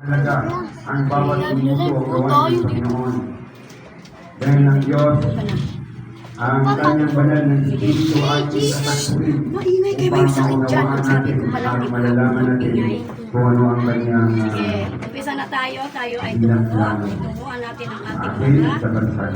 Talaga, ang bawat tumuto gawa ng Panginoon. Dahil ng Diyos, ang kanyang banal ng Espiritu at isasasuin Maingay kayo may sakit dyan. Ang sabi ko palang para malalaman natin kung ano ang kanyang Sige, umpisa na tayo. Tayo ay tumuto. Tunguan natin ang ating mga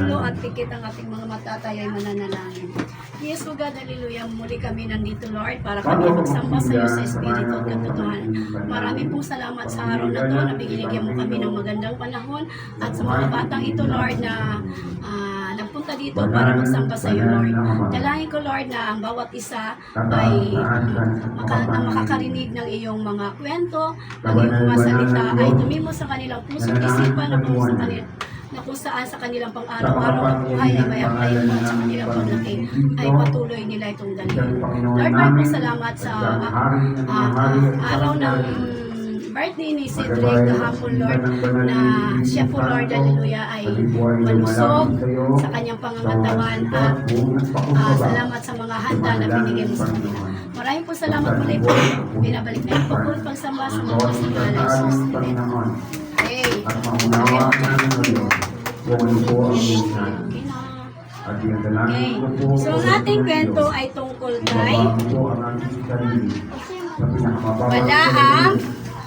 ulo at pikit ang ating mga mata. Tayo ay mananalangin. Yes, O God, hallelujah. Muli kami nandito, Lord, para kami magsamba sa iyo sa Espiritu at katotohanan. Marami pong salamat sa araw na to na binigyan mo kami ng magandang panahon at sa mga batang ito, Lord, na nagpunta dito para magsamba sa iyo, Lord. Dalangin ko, Lord, na ang bawat isa ay makakarinig ng iyong mga kwento, ng iyong mga salita, ay tumimo sa kanilang puso at isipan na kung saan sa kanilang pang-araw-araw na buhay ay may aklayan mo sa kanilang paglaki ay patuloy nila itong dalhin. Lord, maraming salamat sa araw ng birthday ni Cedric kahapon, Lord, na siya po, Lord, hallelujah, ay malusog sa kanyang pangangatawan at salamat sa mga handa na binigay mo sa kanila. Maraming po salamat muli po. Binabalik na yung pagpulot pagsamba sa mga pasingalan ng Jesus. Hey. at maunawaan namin ngayon kung ano po ang minsan. At Okay. So, ang ating kwento ay tungkol kay po ang ating sarili sa pinakamababa Balaam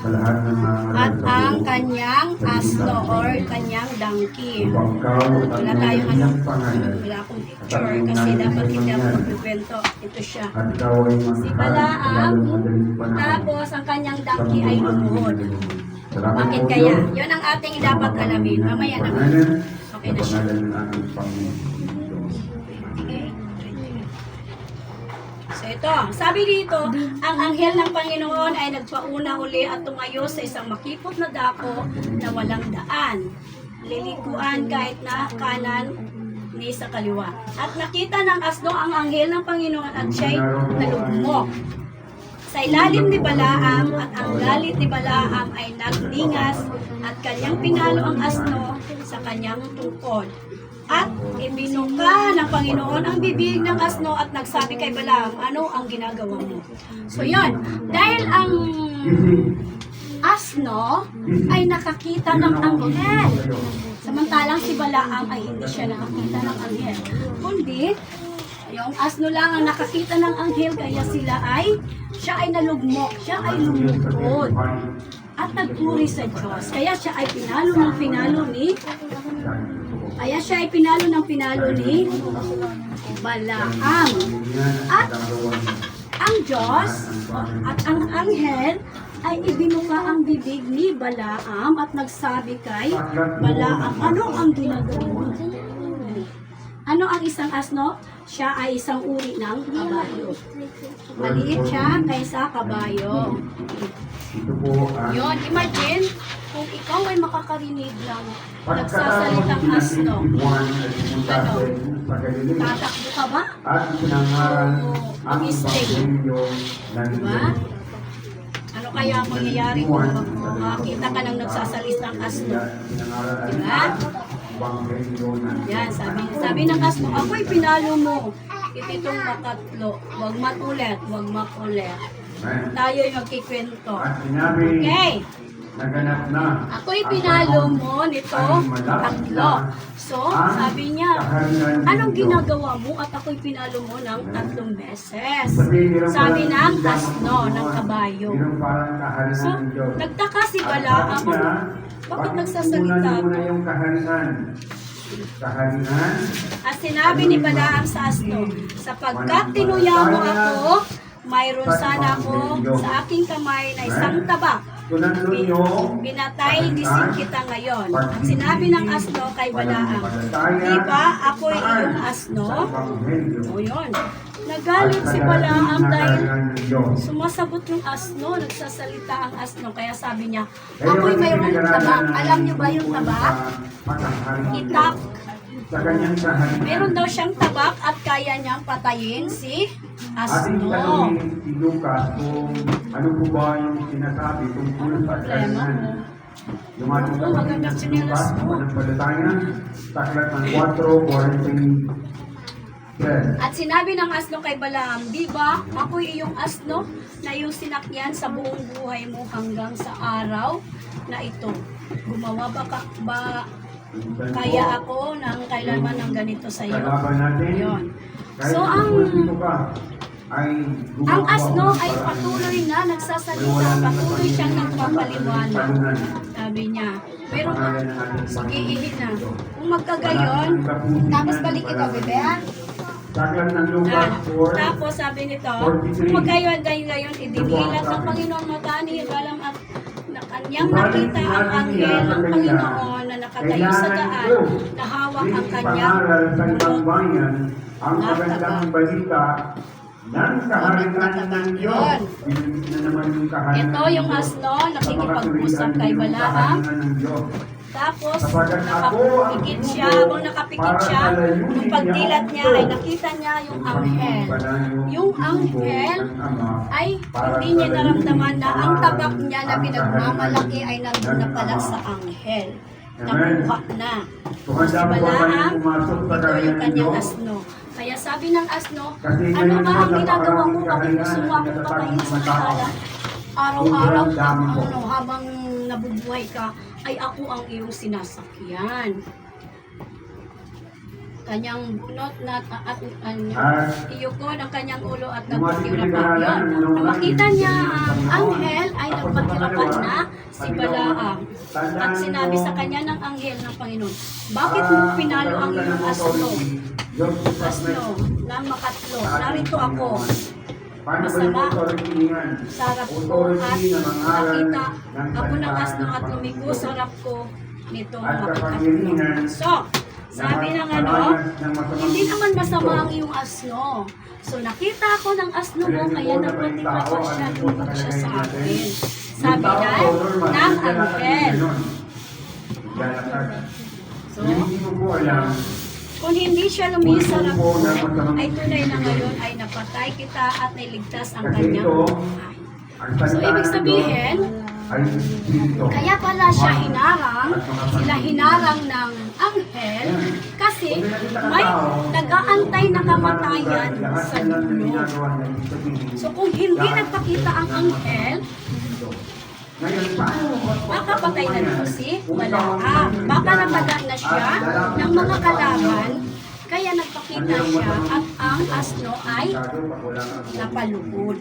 sa lahat ng mga at ang kanyang asno or kanyang donkey. Wala tayong ano, wala akong picture kasi dapat hindi ako magkwento. Ito siya. Si Balaam, tapos ang kanyang donkey ay lumuhod. Bakit kaya? Yun ang ating dapat alamin. Mamaya naman. Okay na siya. So ito, sabi dito, ang anghel ng Panginoon ay nagpauna uli at tumayo sa isang makipot na dako na walang daan. Lilikuan kahit na kanan ni sa kaliwa. At nakita ng asno ang anghel ng Panginoon at siya'y nalugmok sa ilalim ni Balaam, at ang galit ni Balaam ay nagningas at kanyang pinalo ang asno sa kanyang tungkod. At ibinuka ng Panginoon ang bibig ng asno at nagsabi kay Balaam, ano ang ginagawa mo? So yon, dahil ang asno ay nakakita ng anghel. Samantalang si Balaam ay hindi siya nakakita ng anghel. Kundi, yung asno lang ang nakakita ng anghel, kaya siya ay nalugmok, siya ay lumukod at nagpuri sa Diyos. Kaya siya ay pinalo ng pinalo ni Balaam. At ang Diyos at ang anghel ay ibinuka ang bibig ni Balaam at nagsabi kay Balaam, ano ang ginagawa mo? Ano ang isang asno? Siya ay isang uri ng kabayo. Maliit siya kaysa kabayo. Yun, imagine kung ikaw ay makakarinig ng nagsasalitang asno. Ano? Tatakbo ka ba? O mag-stay? Diba? Ano kaya ang mangyayari kung makakita ka ng nagsasalitang asno? Diba? Yan, sabi ng asno, ako'y pinalo mo. Ititong makatlo. Huwag makulit, huwag makulit. Tayo'y magkikwento. Okay. Ako'y pinalo mo nito tatlo. So, sabi niya, anong ginagawa mo at ako'y pinalo mo ng 3 beses? Sabi ng asno, ng kabayo. So, nagtaka si Balaam, bakit nagsasalita ako? At sinabi ni Balaam sa asno, sapagkat tinuya mo ako, mayroon sana ako sa aking kamay na isang tabak. Binatay gising kita ngayon. At sinabi ng asno kay Balaam, di ba ako'y iyong asno? O yun. Nagalit si Balaam dahil sumasagot yung asno, nagsasalita ang asno. Kaya sabi niya, ako'y mayroong tabak. Alam niyo ba yung tabak? Itak. Meron daw siyang tabak at kaya niyang patayin si asno. Si Lucas kung ano po ba yung sinasabi tungkol sa kanan. Yung ating magandang sinilas mo. Taklat ng 4:43. At sinabi ng asno kay Balaam, di ba ako'y iyong asno na iyong sinakyan sa buong buhay mo hanggang sa araw na ito. Gumawa ba kaya ako ng kailanman ng ganito sa iyo? Kalaban natin. Yun. Kahit So, politiko ka, ay ang gumawa asno ka ay para patuloy na Wala nagsasalita, na patuloy siyang sa nagpapaliwanag. talunan. Sabi niya, meron ka, Pangalan ng ating sige, ihin na. Panginoon. Kung magkagayon, Tapos balik ito, bebe, ha? Saklan ng lupa for tapos sabi nito, 43. kung magkayon-gayon, idinilat ng Panginoon mata ni Balaam at na kanyang nakita ang anghel ng Panginoon na nakatayo sa daan, na hawak ang kanyang pangaral sa ibang ulo. bayan ang magandang balita ng kaharian ng Diyos. Binigit na naman yung kaharian Ito ng yung Diyos asno, sa nakikipag-usap kay makatuwiran ng Balaam. kaharian ng Diyos. Tapos, Sapagat ako ang nakapikit siya, tumutuo habang nakapikit para siya, alayunin nung pagdilat niya niya ay ako. nakita niya yung Yung anghel. panginoon Yung pala anghel ng Ama ay para hindi niya naramdaman na ang alayunin tabak niya na ang pinagmamalaki kaharian ay nandun na ng pala Ama. sa anghel. Amen. Nakuha na. Kung handa mo ba Balaam, kayong pumasok sa ito yung kaharian ng kanyang Diyos? asno. Kaya sabi ng asno, Kasi ano ngayon ba po, ang ginagawa mo? Bakit napakaraming gusto mo akong kaharian patayin na sa natatag ng kala? mga Araw-araw Sobrang dami po. habang nabubuhay ka, ay ako ang iyong sinasakyan. Kanyang bunot na at iyo ko ng kanyang ulo at Yung mga nagpatirapan yun. Nung makita niya ang anghel ay nagpatirapan na si Balaam. At sinabi sa kanya ng anghel ng Panginoon, bakit mo pinalo ang iyong asno? Asno ng makatlo. Narito ako. Masama sa harap ko at nakita ako ng asno at lumiko sa harap ko nitong makatlo. So, sabi ng hindi naman masama ang iyong asno. So, nakita ako ng asno mo, kaya nagpatirapan siya, lumikot siya sa akin. Sabi na ng anghel. So, Hindi mo po alam kung hindi siya lumihis sa harap ko, ay tunay na ngayon ay napatay kita at niligtas ang kasi kanyang ito, buhay. ang So, salita ibig ng sabihin, Diyos ay Espiritu. kaya pala siya hinarang, sila hinarang ng anghel, kasi may nag-aantay na kamatayan sa dulo. So, kung hindi nagpakita ang anghel, Ngayon, paano makapatay na dito si Balaam. Baka natagaan na siya ng mga kalaban, kaya nagpakita siya at ang asno ay napalugod.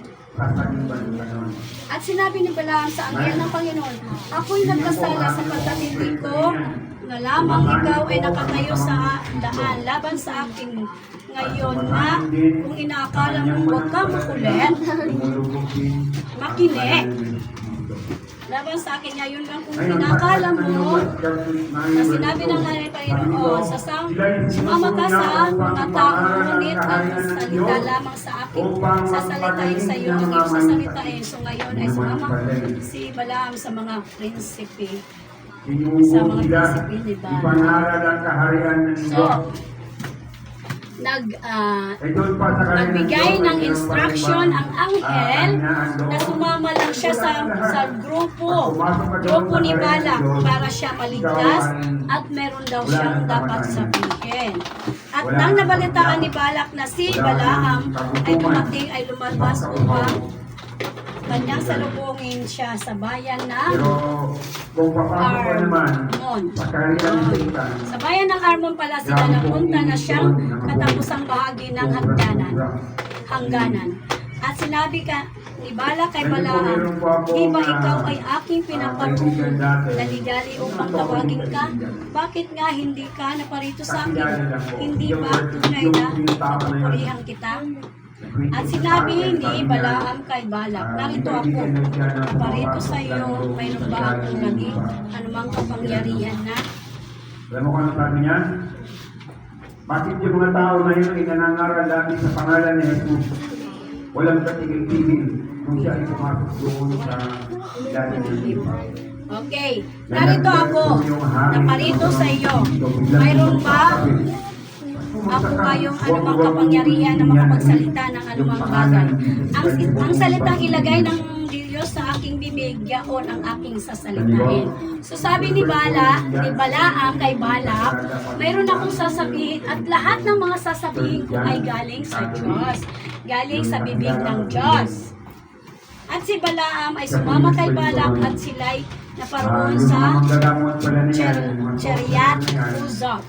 At sinabi ni Balaam sa anghel ng Panginoon, ako'y nagkasala sapagkat hindi ko na lamang ikaw ay nakatayo sa daan laban sa akin. Ngayon na, kung inaakala mong huwag ka makulit, makinig. Laban sa akin ngayon lang kung pinakala mo na sinabi ng Panginoon, sumama ka sa mga tao, ngunit ang salita lamang sa akin, sasalitain sa iyo ang iyong sasalitain. So ngayon ay sumama si Balaam sa mga prinsipe. Sa mga prinsipe ni Balaam. Ipangaral ang kaharian ng So, Diyos. nagbigay ng instruction ang anghel na sumama lang siya sa grupo ni Balak para siya maligtas at meron daw siyang dapat sabihin. At nang nabalitaan ni Balak na si Balaam ay dumating ay lumabas upang kanyang salubungin siya sa bayan ng Pero kung papasok pa naman, Armon. pagkarihan ng Satan, Sa bayan ng Armon pala sila napunta na siyang katapusang bahagi ng hangganan. At sinabi ka ni Balak kay Balaam, di ba ikaw ay aking pinaparoong dali-dali upang tawagin ka? Bakit nga hindi ka naparito sa akin? Hindi ba tunay na papapurihan kita? At sinabi ni Balaam kay Balak, narito ako, naparito sa iyo, mayroon ba akong naging anumang kapangyarihan na? alam mo kung ano sabi niya? Bakit yung mga tao ngayon ay nangangaral lagi sa pangalan ni Jesus? Walang katigil-tigil kung siya ay pumasok doon sa ilalim ng lipa. Okay, narito ako, naparito sa iyo, mayroon ba ako kayong anumang kapangyarihan na makapagsalita ng anumang bagay? Ang salitang ilagay ng Diyos sa aking bibig, yaon ang aking sasalitain. So sabi ni Balaam kay Balak, mayroon akong sasabihin at lahat ng mga sasabihin ko ay galing sa Diyos. Galing sa bibig ng Diyos. At si Balaam ay sumama kay Balak at sila'y naparoon Yung sa mga manggagamot pala na yan, yung mga Chariot sorcerer na yan, Uzok.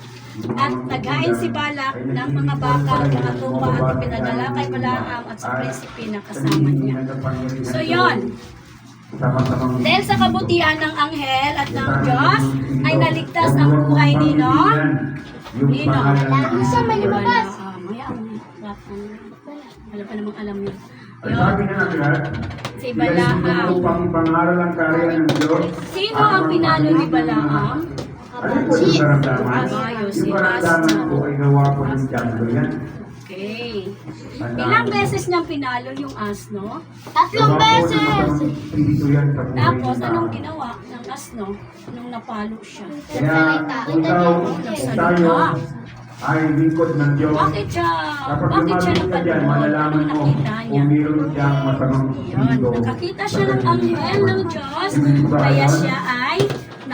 At naghain si Balak ng mga baka at mga tupa at ipinadala kay Balaam at sa prinsipe na kasama niya. So yon. Dahil sa kabutihan ng anghel at ng Diyos ay naligtas ang buhay Nino. Gusto mo lumabas? Wala pa namang alam yun. Ang sabi na agad, Si Balaam. upang ipangaral ang karya ng Diyos. Sino ang pinalo ni Balaam? Ano po yung karamdaman? Abayo, si Yung karamdaman Asna. po ay gawa po ng Diablo yan. Okay. Ilang beses niyang pinalo yung asno? Tatlong beses! Tapos, anong ginawa ng asno nung napalo siya? Kaya kung tayo ay lingkod ng Diyos, Bakit siya kapag napalo? lumalabas ka dyan, malalaman mo Nakita niya. kung meron siyang masamang Yun, espiritu. nakakita siya ng anghel ng Diyos, kaya siya ay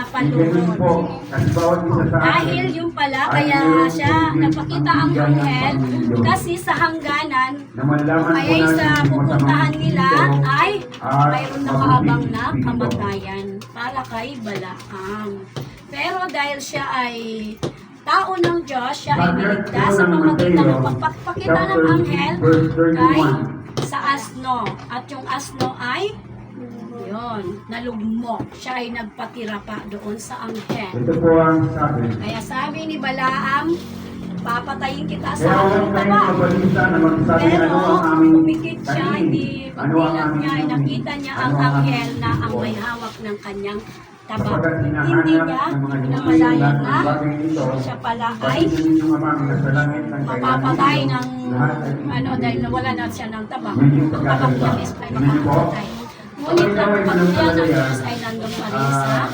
Ganun po, napalunod. kasi bawat isa sa atin, Dahil yung pala, kaya siya napakita ang anghel, kasi sa hangganan, na malaman po kaya sa natin yung pupuntahan masamang nila espiritu ay at mayroon nakaabang na mabuting espiritu. kamatayan para kay Balaam. Pero dahil siya ay tao ng Diyos, siya ay niligtas sa pamamagitan ng pagpapakita ng anghel kay sa asno. At yung asno ay yun, nalugmok. Siya ay nagpatira pa doon sa anghel. Ito po ang sabi. Kaya sabi ni Balaam, papatayin kita Kaya sa huwag aking tayong taba. mabalisa na magsabi Pero ano ang aming umikit siya, kainin. hindi Ano ang pagbilang aming niya, ay inumin. nakita niya ang Ano ang anghel aming na ang inumin. may hawak ng kanyang taba. Kapag Hindi hinahanap niya ng mga namalayan lahat na ng bagay nito, siya pala ay pati yung amang nasa langit ng mapapatay kailangan ng nito, lahat ay ano dahil nawala na siya ng taba. Medyo pagkakaiba. Kapagyamis ay Amen po. makakapatay. Ngunit ang pagkaya ng Diyos ay nandun pa rin sa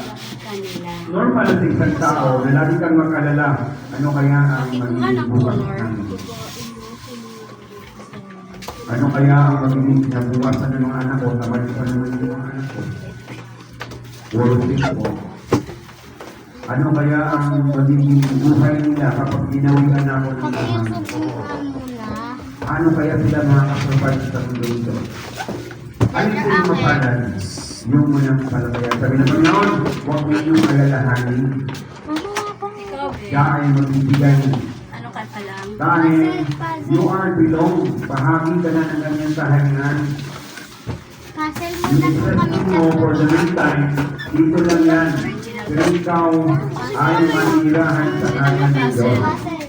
kanila. normal na isang tao na lagi kang mag-alala ano kaya ang Pakikuha ng magiging bukas color. namin. Ano kaya ang magiging kinabukasan ng mga anak ko, sabay pa naman yung mga anak ko. Worship ko. Ano kaya ang magiging buhay nila kapag ginawian ako ng tahanan ko? Ano kaya sila makakaprovide sa mundo ito? Ano yung mapalan? Yung munang palagaya. Sabi ng Panginoon, huwag mo yung alalahanin. Ikaw, Siya ay magbibigay. ano ka pa lang? Dahil you are belong. Bahagi ka na ng kanyang kahalingan. Puzzle Yung muna po kami existing mo for the meantime, dito lang yan. Pero ikaw ay manirahan sa kanya ng Diyos. Puzzle.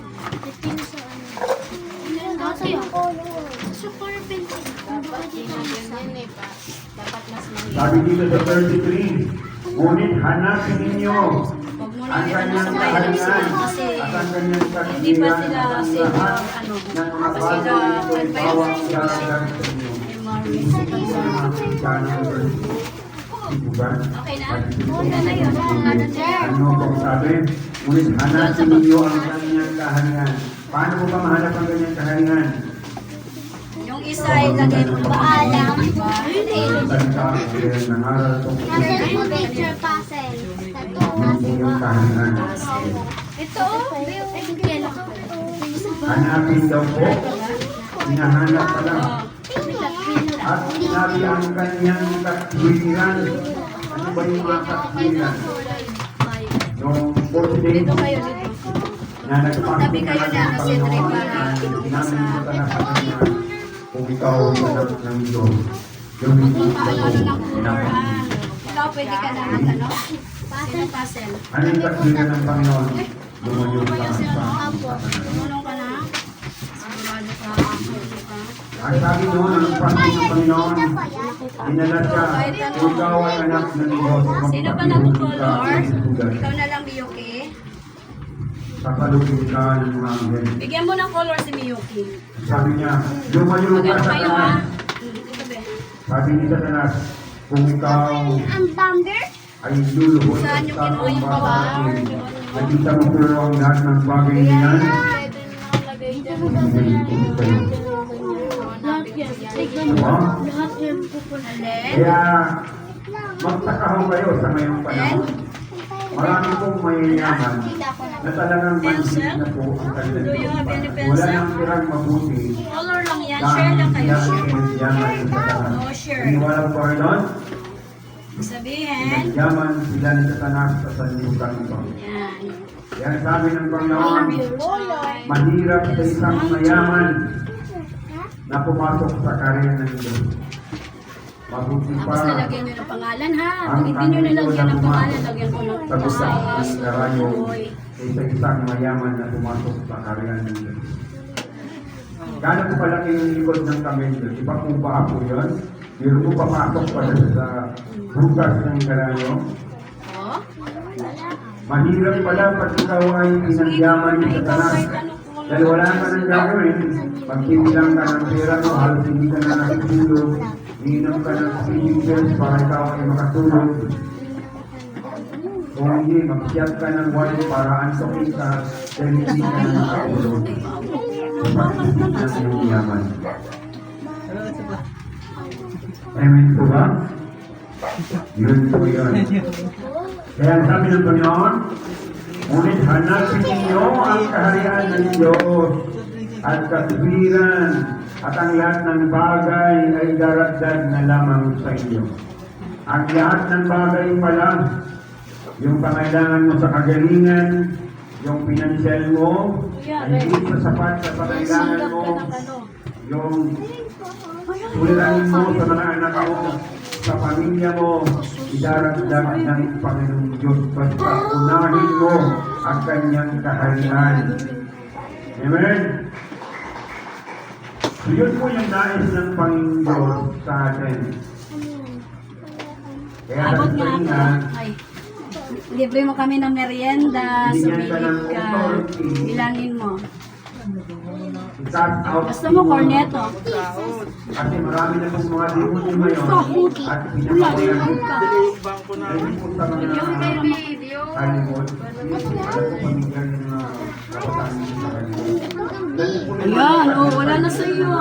Ito yung color. Super pencil. Dapat mas mahirap. Sabi dito sa 33, ngunit hanapin ninyo Huwag mo ang lang kanyang sabay-sabay kahalingan kasi at ang kanyang hindi pa kasilihan sila at ang sila, lahat ano, ng mga pa sila, bagay ito ay bawang kasi darating sa inyo. Okay na? Okay na yun. Ano, sir? Ano pong sabi? Ngunit hanapin ninyo ang kanyang kahalingan. Paano mo ba mahanap ang kanyang kahalingan? Yung isa ay lagay mo paalam. Diba? Ang salita ay nangaral po Puzzle po, teacher. Puzzle. ang inyong kahalingan. Ito, Hanapin daw po. Hinahanap pa lang. At sinabi ang kanyang katwiran. Ano ba yung mga katwiran? Noong 40 days Dito kayo dito. na nagpapakita Tabi kayo na, ng Sir Dre, Panginoon para ay dito ka sa- sinabi sa kanya kung ikaw ay anak ng Diyos. Lumipit ka Ano po. ng color, ah. Ikaw, pwede ka na mag, ano? Sino puzzle? Ano yung katwiran ng Panginoon? Lumayo ka Kaya sila, sa no? Tumulong ka na? Sigurado ka, ako ka. Ang sabi noon, ang panginoon ng Panginoon, dinala siya, kung ikaw ay anak ng Diyos, Sino ba magpakilog ka nag-color? sa sugat. Ikaw na lang, Miyuki. Papalugin ka ng mga anghel. Bigyan mo ng color si Miyuki. Sabi niya, lumayo ka Magano sa kayo, ha? kanan. Dito, be. Sabi ni Satanas, kung ikaw ang thunder. ay luluhod Saan at yung sa kinuha yung color? pagbabakin, nakita mo po ang lahat ng bagay niyan. Lahat yan. Diba? Lahat yan pupunta. Alin? Kaya magtakaw kayo sa ngayong panahon. Marami pong mayayaman na talagang manhid na po ang kanilang Do you have any buhay. pencil? Wala nang tirang mabuti Color lang yan. Share dahil lang kayo. sila ay Share. yaman sa Satanas. Oh, share. Iniwala po kayo doon? Sabihin. Yaman sila ni Satanas sa sanlibutan ito. Yan. Yan sabi ng Panginoon, mahirap sa isang mayaman na pumasok sa karya ng Diyos. Mabuti pa Tapos nalagyan nyo ng pangalan ha. ang Pag hindi nyo nilagyan ng pangalan, lagyan ko ng sa busak Diyos. ng karayo Oy. kaysa isang mayaman na pumasok sa karya ng Diyos. Gano'n po palaki yung likod ng kamelyo? Di ba kung ba ako yun? Pero mo papasok pa sa bukas ng karayo? Oh. Mahirap pala pag ikaw ay pinagyaman ni Satanas. Dahil wala ka nang gagawin, pag kinilang ka ng pera mo, halos hindi ka na nakitulog, inom ka ng sleeping para ikaw ay makatulog. Kung hindi, mag-shot ka ng wine para antokin ka, dahil hindi ka na nakatulog. Pag-ibig na iyong yaman. Amen po ba? Yun po yun. Kaya sabi ng Panginoon, ngunit hanapin ninyo ang kaharian ng Diyos at katwiran at ang lahat ng bagay ay daragdag na lamang sa inyo. Ang lahat ng bagay pala, yung pangailangan mo sa kagalingan, yung pinansyal mo, ay hindi sa sapat sa pangailangan Singgap mo, ka ng ano. yung suliranin mo sa mga anak mo, sa pamilya mo, idaragdag ng Panginoong Diyos. Basta unahin mo ang kanyang kaharian. Amen? So yun po yung nais ng Panginoong Diyos sa atin. Kaya Abot sabi nga ako. kanina, Ay. Libre mo kami ng merienda. Bigyan ka ng Sumilip ka. authority. Bilangin mo. i-cast out Gusto mo corneto? kasi marami na pong mga demonyo ngayon at pinapakayan hindi po sa mga Hollywood, hindi po alam po pamilyan ng mga kabataan dito sa Hollywood. Ayan, oh, wala na sa iyo.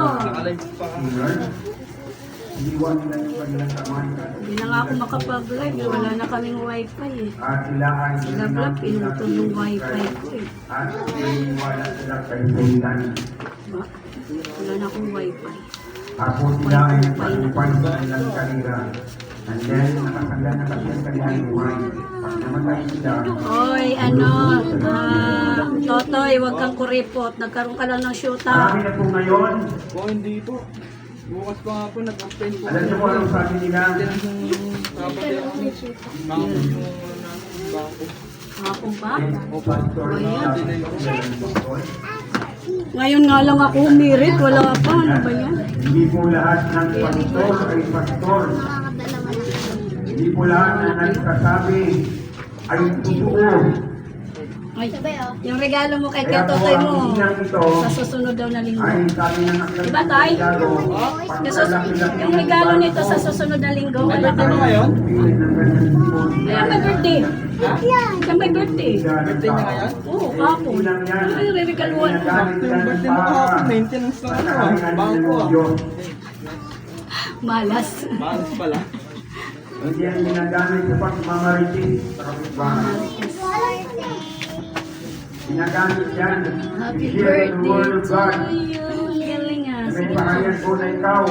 Iniwan nila yung kanilang kamay. Hindi na nga ako makapag-live. Wala na kaming wifi eh. At sila ay Lablab, pinutol yung wifi ko eh. at iniwala sila kay Satan. Ba? Wala na akong wifi. Tapos sila ay nagpatupay sa kanilang karira. And then, nakasala na kasi ang kanilang buhay. Pag namatay sila, Oy, ano, Totoy, huwag kang kuripot. Nagkaroon ka lang ng shoota. marami na po ngayon. Oo, hindi po. Bukas pa nga po, nag-open po. Alam niyo po anong sabi nila? Hindi lang yung kapatid ako. Bangko yung bangko. Ako ba? O pastor na Ngayon nga lang ako humirit. Wala pa. Ano ba yan? hindi po lahat ng pastor ay pastor. Hindi po lahat na nagsasabi ay totoo. Ay, yung regalo mo kay Kaya po Totoy ang mo. ilang ito Sa susunod daw na linggo. ay sabi ng aklat Diba, Tay? Yung regalo nito sa susunod na linggo. Wala ka na. ngayon? Kaya may birthday. Kaya may birthday. Birthday niya ngayon? Oo, kapon. Ay, re-regaluan ko. Yung birthday mo kahapon, maintenance lang ano ah. Bangko ah. Malas. Malas pala. Hindi yan ginagamit sa pagmamaritis sa kapitbahay. Ginagamit yan. Happy I-share the word of birthday God. to you. Galing ah. May Sige. pahayag po na ikaw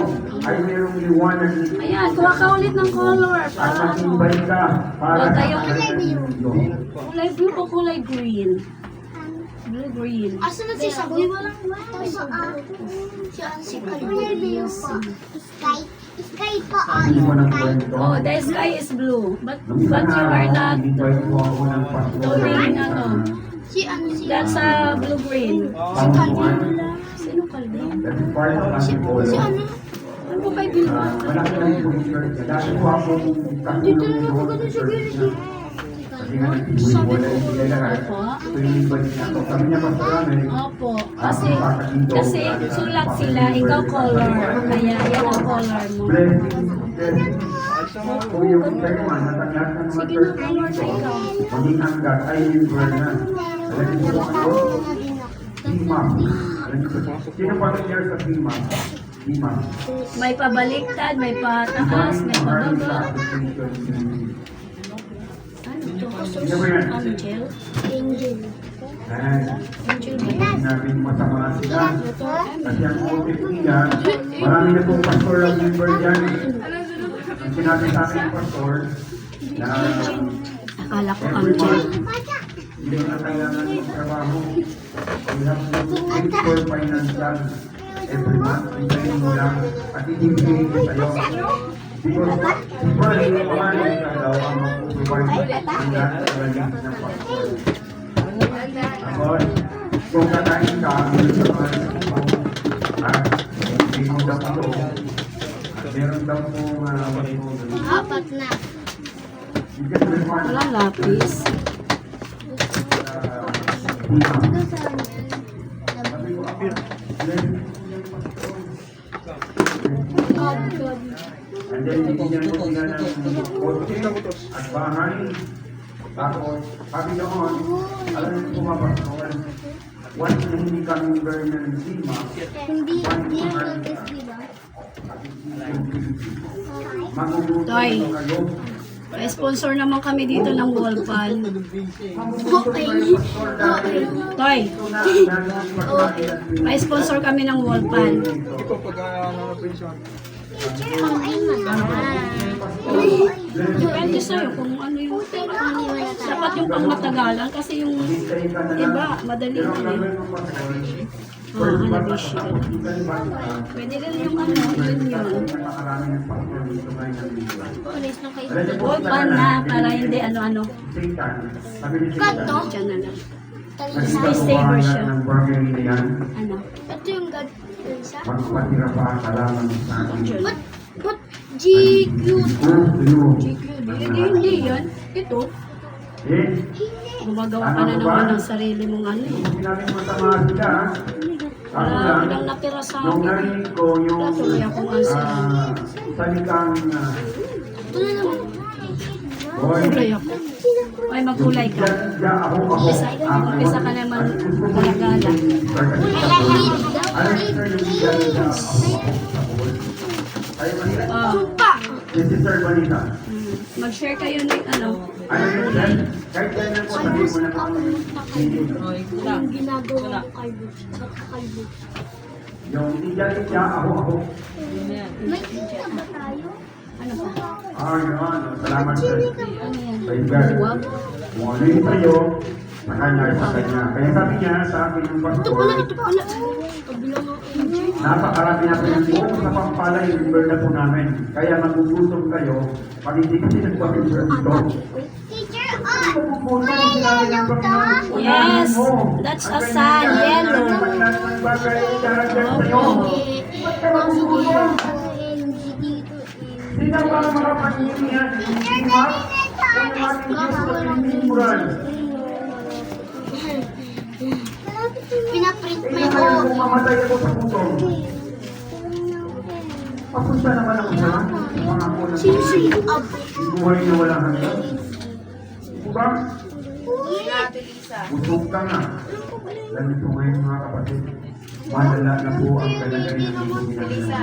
ay mayroong liwanag ni Ayan, kuha ka ulit ng color. at Para ano? magtimbay ka para Huwag sa kayong- kanilang mundo. Kulay blue o kulay green? Blue green. Asa na si Saboy? Walang si Kalbio pa. Sky pa. Hindi mo ng kwento. Oh, the sky is blue. But Nung you are araw, not invite po ako ng pastor. doing ano. Si si That's a blue green. Panginoon. Sino kalbi? That is part of ang Antipolo. Ano ba yung blue? Malaki lang po yung church. Dati po ako katulong doon sa church na. Kasi nga nagtiwala yung sila lahat. Opo. So yung invite niya ako. Sabi niya, Pastor Amel, Opo. Kasi sulat sila, ikaw color. Kaya yan ang color mo. blessing, blessing. Kung yung kayo man, nataglat ng mga Sige church na, color dito, na ikaw. maging hanggat ay member na. Alam niyo po ako? Imam. Alam niyo po, sino familiar sa imam? Imam. May pabaliktad, may pataas, may pababa. Ano to? Angel? Angel. Angel ba Hindi yan? namin masama sila. Kasi ang motive nila, marami na pong pastor ang member dyan. ang sinabi sa akin ng pastor, na Akala ko every angel. month, hindi na kailangan ng trabaho. You have to look for financial every month. Hintayin mo lang at ibibigay ko sa'yo. Because money ka daw ang mag-provide ng lahat ng galing ng pastor. Tapos, kung kakain ka, at hindi mo daw ito, meron daw po Apat na. Walang lapis. And then, bibigyan mo sila ng kotse at bahay. Tapos, sabi doon, alam niyo pumapasok. Once na hindi ka member ng SIMA, Hindi notice, di ba? magugutom Toy. kayo. May sponsor naman kami dito ng wall pan. Okay. Okay. Toy, may sponsor kami ng wall pan. Ito pag ano na pension. Teacher, ay mahal. Depende sa'yo kung ano yung dapat yung pang matagalan kasi yung iba, madali na eh. Hanabishi. Pwede rin yung ano, yun. Wall pan na para hindi ano-ano. Kanto? Diyan na lang. Stay saver siya. ng burger na yan. Ano? Ito yung gansa. Magpatira pa ang kalaman sa akin. But GQ. Hindi yan. Ito, Eh, gumagawa ka na naman ng sarili mong ano eh. sinabi mo sa mga sila, ako Wala lang, lang natira sa nung akin. narinig ko yung Tuloy akong answer. salitang Ito na naman. boy, Tuloy ako. Ay, magkulay ka. Umpisa ka naman galagala. Oh, Sister Bonita. mag-share kayo ng ano. Ano yun yan? Kahit kailan po sabihin mo na kung Yung ginagawa ko kalbo. Sa kalbo. yung tiya-tiya, ako. May kita ba tayo? Ano pa? Yun. Salamat sir. Ano yan? Kaibigan. Huwag. Kung ano yung sa'yo, sa kanya, sa kanya. Kaya sabi niya sa akin yung pastor, Ito pala. Kabilang ng angel. napakarami na pinag-iwan sa pampalay yung member na po namin. Kaya magugutom kayo, pag hindi kasi nagpapimber ito. Teacher, may yellow to. Yes, that's a sun, yellow. Sino ba ang mga pag-ibig yan? Teacher, kanina pinaprint mo Kaya kung yung mamatay ako sa puso, papunta naman ako sa mga ako na Sino si Ab? buhay na walang hanggan. Diba? Busog ka nga. Ganito ngayon mga kapatid. Malala na po ang kalagay ng mga ginagawa.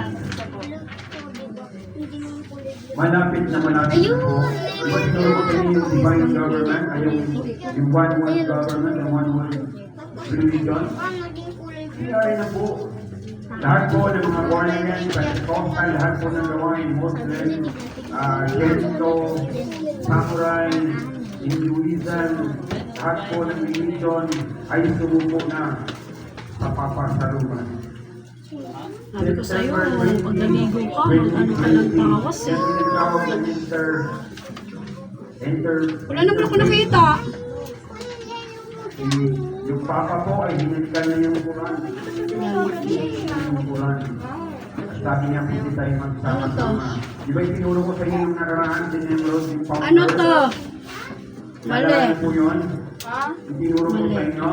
Malapit na po. Diba tinuro ko kayo yung divine government, ay yung one world government, yung one world religion. Kaya na po. Lahat po ng mga born again, Pentecostal, lahat po ng gawain, Muslim, Kento, Samurai, Hinduism, lahat po ng religion ay sumuko na sa papasaluman. Sabi ko sa'yo, pag naligo ka, ano ka ng tawas eh. Yung tinatawag na Wala naman ako nakita. yung papa po ay hinalikan na yung Quran. Yung Quran. At sabi niya, pwede tayo magsama-sama. Di ba itinuro ko sa inyo yung nakaraan, Dinemrod, yung papa? Ano to? Mali. Nalala po yun? Itinuro ko sa inyo,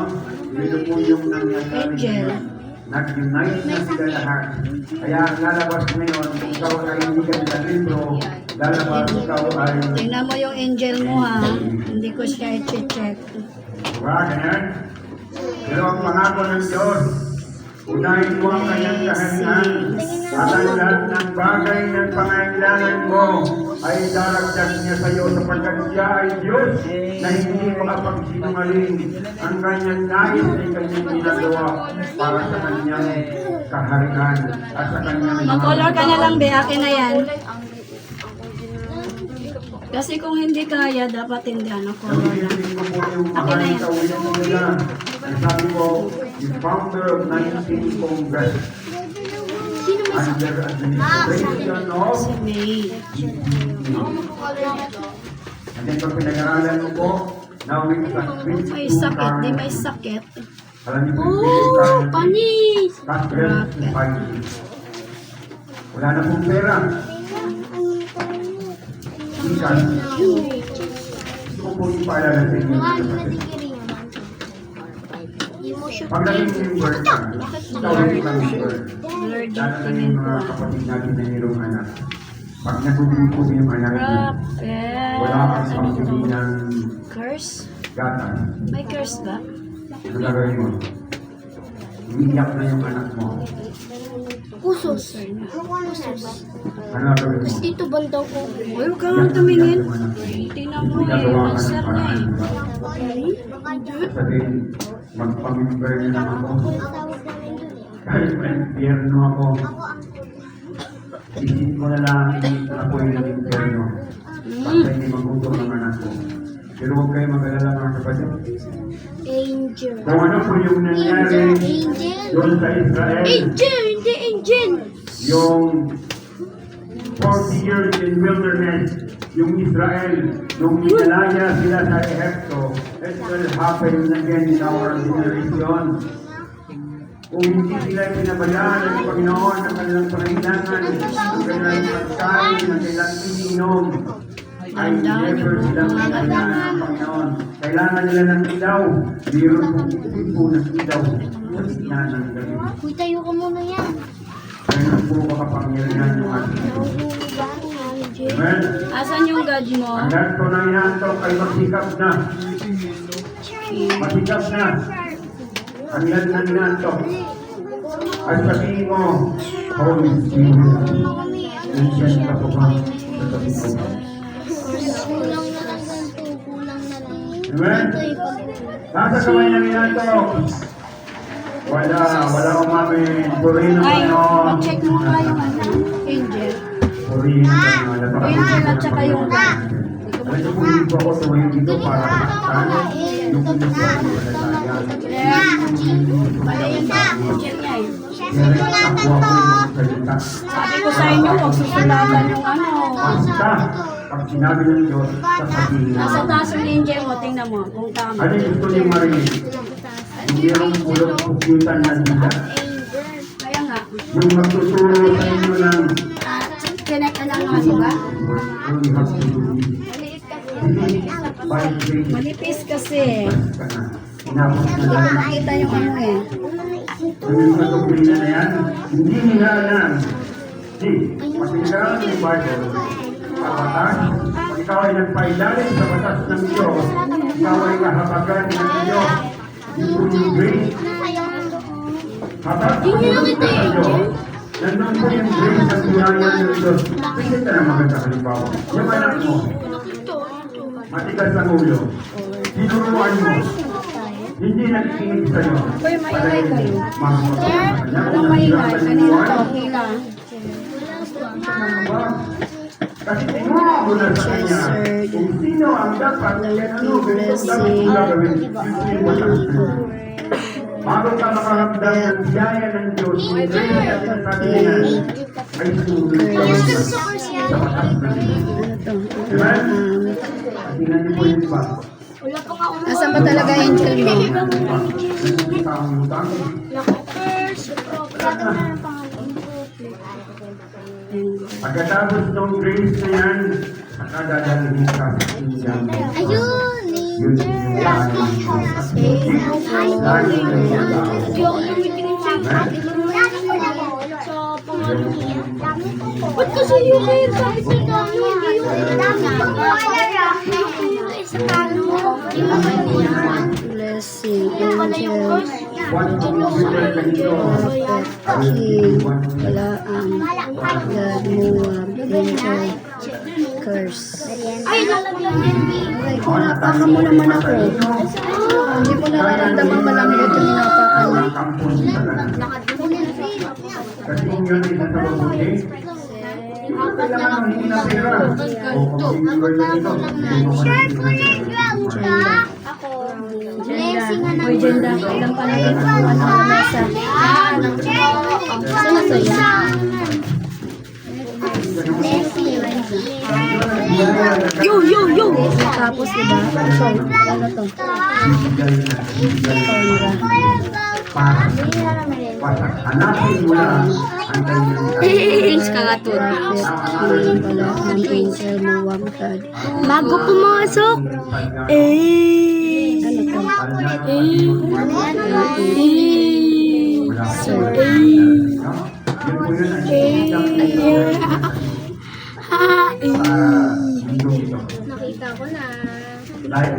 ito po yung nangyayari Angel. ngayon. Nag-unite na sila lahat. Kaya lalabas ngayon, kung ikaw ay hindi ka sa libro, lalabas ikaw ay... Tingnan mo yung angel mo ha. Hindi ko siya i-check. Diba, ganyan? Pero ang pangako ng Diyos, unahin mo ang kanyang kaharian at ang lahat ng bagay ng pangailangan mo ay daragdag niya sa iyo sapagkat siya ay Diyos na hindi makapagsinungaling. Ang kanyang nais ay kanyang ginagawa para sa kanyang kaharian at sa kanyang Mag-color ka na lang, be. Akin na yan. Kasi kung hindi kaya, dapat hindi ako. Nabibigyan ko po yung mahal na kawilan nila. Ang sabi ko, yung founder of 19th Congress Sino may sakit? under administration of Si May. and then pag pinag-aralan mo po, now with May sakit, di may sakit. alam niyo po yung Oh, panis! Catherine Spivey. Wala na pong pera. Ikan. Gusto ko po ipaalala sa inyo. Mga natigiri naman. Emotion. Pag naging member ka, ikaw rin ang member. Blurred yung Lalo na tingin yung ko. mga kapatid natin na mayroong anak. Pag nagugupo yung anak mo, wala kang pambili ng Curse? gatas. May curse ba? Ano gagawin mo? Umiiyak na yung anak mo. Usos. Ano gagawin mo? Dito bandaw ko. Uy, huwag kang tumingin. Tingnan mo eh, Ginagawa ka ng cancer niya paraan, eh. di ba? Sabihin, magpamimber na lang ako. Tawag namin dun eh. Kahit may impyerno ako, isip ko na lang ako yung impyerno. Basta hindi magutom ang anak ko. Pero huwag kayo mag-alala mga kapatid. Angel. Kung ano po yung nangyari Angel. doon sa Israel, Angel, hindi angel. yung 40 years in wilderness, yung Israel, nung inalaya sila sa Ehipto, it will happen again in our generation. Kung hindi sila pinabayaan ng Panginoon ang kanilang pangailangan, ang kanilang pagkain, ang kanilang ininom, ay never silang pinabayaan ng Panginoon. Kailangan nila ng ilaw. Mayroon pong tipo ng ilaw sa gitna ng gabi. Uy, tayo ka muna yan. Kaya po makapangyarihan ng ating Diyos. Amen. Asan yung God mo? Hanggang ko na inaantok ay magsikap na. Magsikap na. Hanggang na inaantok. At sabihin mo, Holy Spirit, nandiyan ka po ba sa tabi ko? Kulang na lang ganito. Kulang na lang. Amen? Nasa kamay na inaantok. Wala umamin. Purihin ang Ay, Panginoon. mag-check mo nga yung ano, angel. Purihin ang Panginoon. Angel at saka yung God. Alam niyo po, hindi po ako tumayo dito para saktan yung pinagsasabi ko sa tayo. Mali yung angel niya eh. Kaya nagtatakbo ako ng salita. Sabi ko sa inyo, huwag susulatan yung ano. Basta, pag sinabi ng Diyos, sasabihin Nasa na. taas yung angel mo, tingnan mo kung tama. Ano yung gusto niyo marinig? Hindi ang pulot puputan ng dila. Kaya nga, Yung magtuturo sa inyo ng connect na lang ano ba? only have to do this. By faith, Manipis kasi. ka na. Inabot na Hindi ko lang. makita yung ano eh. Yung mga doktrina na yan, hindi nila alam. Di, pag pinag-aaral ng Bible, sa batas, pag ikaw ay nagpailalim sa batas ng Diyos, ikaw ay kahabagan ng Diyos. Yung yung grace, habang sumunod ka sa Diyos, nandun po yung grace ng biyaya ng Diyos. Pwede ka na maganda halimbawa. Yung anak mo, matigas ang ulo, tinuruan mo, hindi nakikinig sa'yo. Uy, maingay kayo. Mahal ka sa kanya. Anong maingay? Kanina to, hila. Kasi tinuro mo na sa kanya kung sino ang dapat na yan ano, ganito dapat yung gagawin. Yun mo lang. Bago ka makaramdam ng biyaya ng Diyos, may grace na sinasabi niya, ay sumunod ka sa batas ng Diyos. Diba? Tingnan niyo po yun ba? Nasaan ba talaga angel mo? Pagkatapos ng grace na yan, saka dadalhin ka sa kingdom. Ayun, Yun yung plano ng Diyos. Plano ng Diyos. Ba't kasi yung kayo sabi sa dami? Hindi yung dami pa po sa kano mo. Blessing, Yung pala yung angel, curse. One computer ganito. king, walaan, God, Moab, angel, curse. Ay, lalagyan din. Ay, kung napakan mo naman ako. Hindi ko nararamdaman malamig at yung napakan mo. Kampon sa kanan. Kasi kung yun ay nasa mabuti, Kailangan hindi na pera. O kung mag-figure na ito, Share ko na yung ako. Blessing na Hoy, Jenda, ilang palagay mo kung ano ang nasa? Yo! Tapos, diba? Sorry, ano to? hanapin mo lang ang kanyang Kakaton. Yun pala, ang angel mo, wamtad. Bago pumasok. Ano to? Sir. Yun po yun ang Ha. mundo ito. Nakita ko na. Dahil